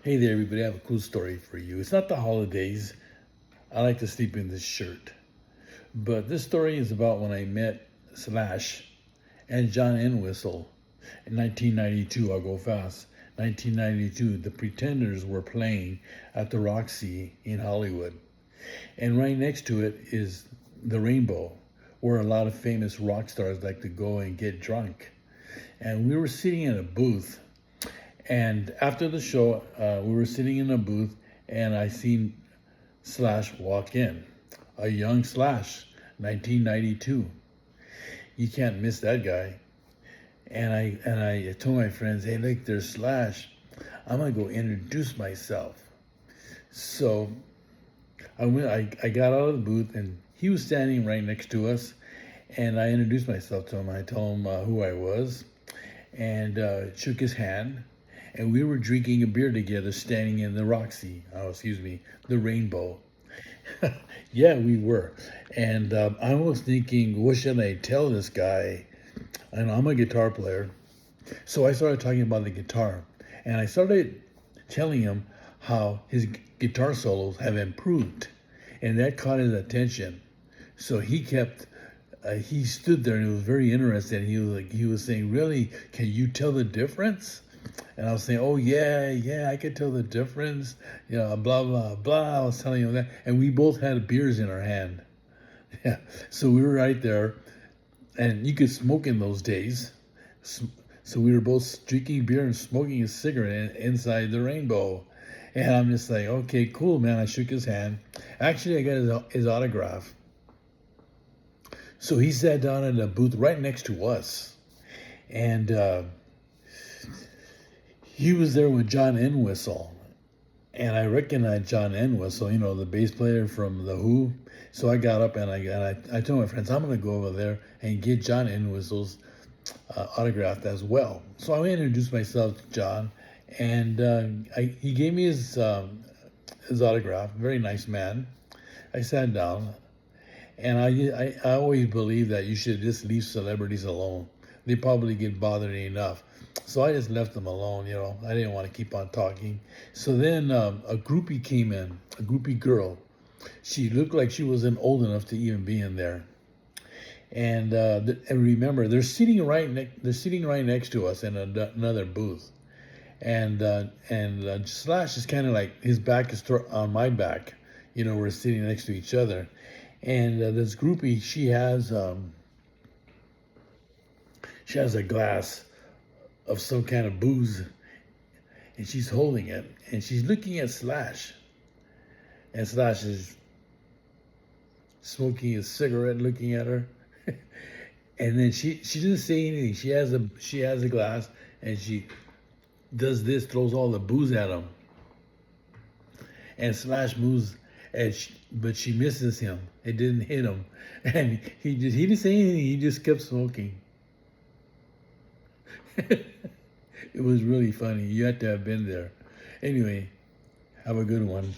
Hey there, everybody. I have a cool story for you. It's not the holidays. I like to sleep in this shirt. But this story is about when I met Slash and John Entwistle in 1992. I'll go fast. 1992, the Pretenders were playing at the Roxy in Hollywood. And right next to it is the Rainbow, where a lot of famous rock stars like to go and get drunk. And we were sitting in a booth. And after the show, we were sitting in a booth, and I seen Slash walk in, a young Slash, 1992. You can't miss that guy. And I told my friends, hey, look, there's Slash. I'm gonna go introduce myself. So I went. I got out of the booth, and he was standing right next to us, and I introduced myself to him. I told him who I was, and shook his hand. And we were drinking a beer together, standing in the Roxy. Oh, excuse me, the Rainbow. Yeah, we were. And I was thinking, what should I tell this guy? And I'm a guitar player, so I started talking about the guitar, and I started telling him how his guitar solos have improved, and that caught his attention. So he kept. He stood there and he was very interested. He was saying, "Really, can you tell the difference?" And I was saying, "Oh yeah, I could tell the difference." Blah blah blah. I was telling him that, and we both had beers in our hand. Yeah, so we were right there, and you could smoke in those days. So we were both drinking beer and smoking a cigarette inside the Rainbow. And I'm just like, okay, cool, man. I shook his hand. Actually, I got his autograph. So he sat down in a booth right next to us. And he was there with John Entwistle. And I recognized John Entwistle, the bass player from The Who. So I got up and I told my friends, I'm going to go over there and get John Entwistle's autographed as well. So I introduced myself to John, and he gave me his autograph. Very nice man. I sat down, and I always believe that you should just leave celebrities alone. They probably get bothered enough. So I just left them alone, I didn't want to keep on talking. So then a groupie came in, a groupie girl. She looked like she wasn't old enough to even be in there. And remember, they're sitting right next to us in another booth. And Slash is kind of like his back is on my back. We're sitting next to each other. And this groupie, she has a glass of some kind of booze, and she's holding it, and she's looking at Slash, and Slash is smoking a cigarette, looking at her, and then she doesn't say anything. She has a glass, and she does this, throws all the booze at him, and Slash moves, but she misses him. It didn't hit him, and he didn't say anything. He just kept smoking. It was really funny. You had to have been there. Anyway, have a good one.